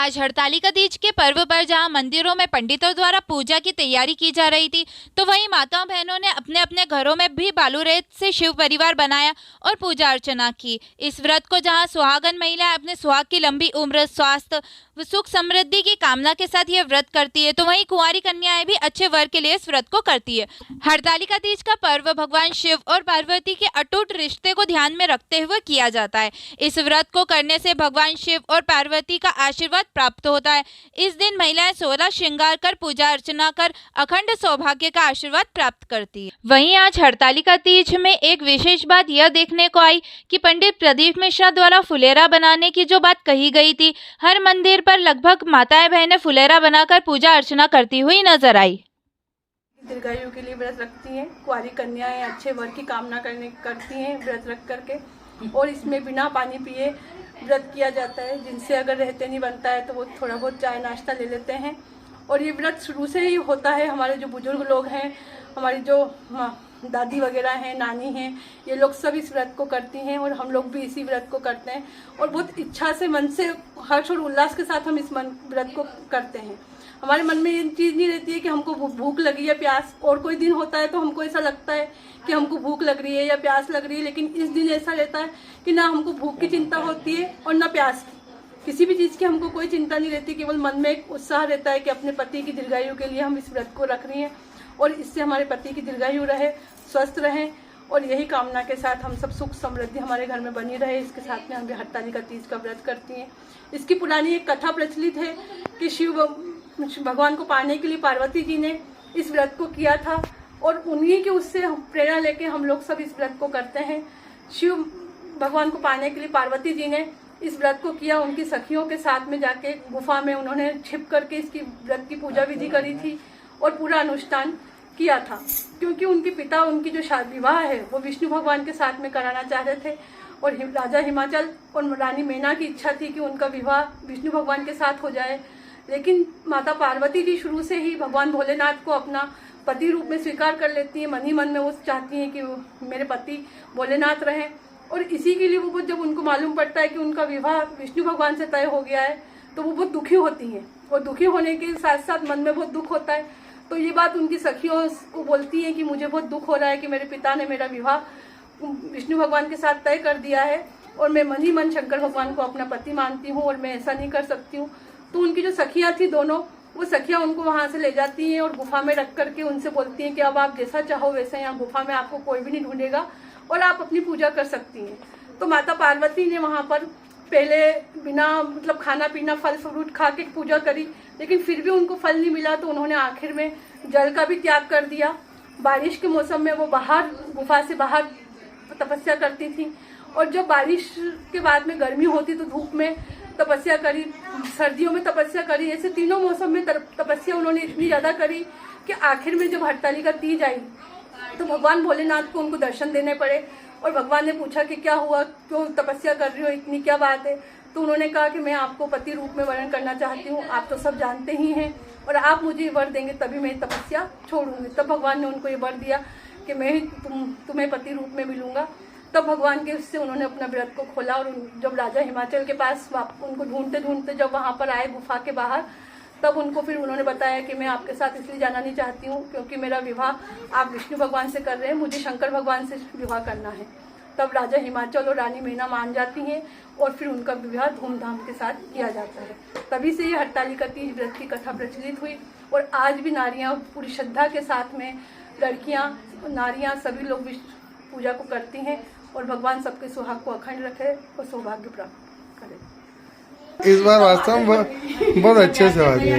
आज हरतालिका तीज के पर्व पर जहां मंदिरों में पंडितों द्वारा पूजा की तैयारी की जा रही थी, तो वहीं माताओं बहनों ने अपने अपने घरों में भी बालू रेत से शिव परिवार बनाया और पूजा अर्चना की। इस व्रत को जहां सुहागन महिलाएं अपने सुहाग की लंबी उम्र, स्वास्थ्य व सुख समृद्धि की कामना के साथ यह व्रत करती है, तो वहीं कुंवारी कन्याएं भी अच्छे वर के लिए इस व्रत को करती है। हरतालिका तीज का पर्व भगवान शिव और पार्वती के अटूट रिश्ते को ध्यान में रखते हुए किया जाता है। इस व्रत को करने से भगवान शिव और पार्वती का आशीर्वाद प्राप्त होता है। इस दिन महिलाएं 16 श्रृंगार कर पूजा अर्चना कर अखंड सौभाग्य का आशीर्वाद प्राप्त करती है। वहीं आज हरतालिका तीज में एक विशेष बात यह देखने को आई कि पंडित प्रदीप मिश्रा द्वारा फुलेरा बनाने की जो बात कही गई थी, हर मंदिर पर लगभग माताएं बहनें फुलेरा बनाकर पूजा अर्चना करती हुई नजर आई। दीर्घायु के लिए व्रत रखती हैं, कुंवारी कन्याएं अच्छे वर की कामना करती हैं व्रत रख करके, और इसमें बिना पानी पिए व्रत किया जाता है। जिनसे अगर रहते नहीं बनता है तो वो थोड़ा बहुत चाय नाश्ता ले लेते हैं। और ये व्रत शुरू से ही होता है। हमारे जो बुजुर्ग लोग हैं, हमारी जो दादी वगैरह हैं, नानी हैं, ये लोग सब इस व्रत को करती हैं और हम लोग भी इसी व्रत को करते हैं। और बहुत इच्छा से, मन से, हर्ष और उल्लास के साथ हम इस व्रत को करते हैं। हमारे मन में ये चीज़ नहीं रहती है कि हमको भूख लगी है, प्यास। और कोई दिन होता है तो हमको ऐसा लगता है कि हमको भूख लग रही है या प्यास लग रही है, लेकिन इस दिन ऐसा रहता है कि ना हमको भूख की चिंता होती है और ना प्यास की। किसी भी चीज़ की हमको कोई चिंता नहीं रहती, केवल मन में एक उत्साह रहता है कि अपने पति की दीर्घायु के लिए हम इस व्रत को रख रही हैं और इससे हमारे पति की दीर्घायु रहे, स्वस्थ रहें, और यही कामना के साथ हम सब सुख समृद्धि हमारे घर में बनी रहे। इसके साथ में हम हरतालिका तीज का व्रत करती हैं। इसकी पुरानी एक कथा प्रचलित है कि शिव भगवान को पाने के लिए पार्वती जी ने इस व्रत को किया था और उन्हीं के उससे प्रेरणा लेके हम लोग सब इस व्रत को करते हैं। शिव भगवान को पाने के लिए पार्वती जी ने इस व्रत को किया। उनकी सखियों के साथ में जाके गुफा में उन्होंने छिप करके इसकी व्रत की पूजा विधि करी थी और पूरा अनुष्ठान किया था, क्योंकि उनके पिता उनकी जो विवाह है वो विष्णु भगवान के साथ में कराना चाह रहे थे। और राजा हिमाचल और रानी मैना की इच्छा थी कि उनका विवाह विष्णु भगवान के साथ हो जाए, लेकिन माता पार्वती जी शुरू से ही भगवान भोलेनाथ को अपना पति रूप में स्वीकार कर लेती हैं। मन ही मन में वो चाहती हैं कि मेरे पति भोलेनाथ रहें, और इसी के लिए वो जब उनको मालूम पड़ता है कि उनका विवाह विष्णु भगवान से तय हो गया है तो वो बहुत दुखी होती हैं। और दुखी होने के साथ साथ मन में बहुत दुख होता है। तो ये बात उनकी सखियों को बोलती हैं कि मुझे बहुत दुख हो रहा है कि मेरे पिता ने मेरा विवाह विष्णु भगवान के साथ तय कर दिया है और मैं मन ही मन शंकर भगवान को अपना पति मानती हूँ और मैं ऐसा नहीं कर सकती हूँ। तो उनकी जो सखियाँ थी दोनों, वो सखियाँ उनको वहाँ से ले जाती हैं और गुफा में रख करके उनसे बोलती हैं कि अब आप जैसा चाहो वैसे यहाँ गुफा में आपको कोई भी नहीं ढूंढेगा और आप अपनी पूजा कर सकती हैं। तो माता पार्वती ने वहाँ पर पहले बिना मतलब खाना पीना, फल फ्रूट खा के पूजा करी, लेकिन फिर भी उनको फल नहीं मिला। तो उन्होंने आखिर में जल का भी त्याग कर दिया। बारिश के मौसम में वो बाहर गुफा से बाहर तपस्या करती थी, और जब बारिश के बाद में गर्मी होती तो धूप में तपस्या करी, सर्दियों में तपस्या करी। ऐसे तीनों मौसम में तपस्या उन्होंने इतनी ज़्यादा करी कि आखिर में जब हरतालिका तीज आई तो भगवान भोलेनाथ को उनको दर्शन देने पड़े। और भगवान ने पूछा कि क्या हुआ, क्यों तपस्या कर रही हो, इतनी क्या बात है। तो उन्होंने कहा कि मैं आपको पति रूप में वर्ण करना चाहती हूँ, आप तो सब जानते ही हैं, और आप मुझे वर देंगे तभी मैं तपस्या छोड़ूंगी। तब भगवान ने उनको ये वर दिया कि मैं ही तुम्हें पति रूप में मिलूंगा। तब भगवान के उससे उन्होंने अपना व्रत को खोला। और जब राजा हिमाचल के पास उनको ढूंढते ढूंढते जब वहाँ पर आए गुफा के बाहर, तब उनको फिर उन्होंने बताया कि मैं आपके साथ इसलिए जाना नहीं चाहती हूँ क्योंकि मेरा विवाह आप विष्णु भगवान से कर रहे हैं, मुझे शंकर भगवान से विवाह करना है। तब राजा हिमाचल और रानी मैना मान जाती हैं और फिर उनका विवाह धूमधाम के साथ किया जाता है। तभी से ये हरतालिका तीज व्रत की कथा प्रचलित हुई और आज भी नारियाँ पूरी श्रद्धा के साथ में, लड़कियाँ, नारियाँ, सभी लोग पूजा को करती हैं और भगवान सबके सुहाग को अखंड रखे और सौभाग्य प्राप्त करे। इस बार वास्तव में बहुत अच्छे से आज है।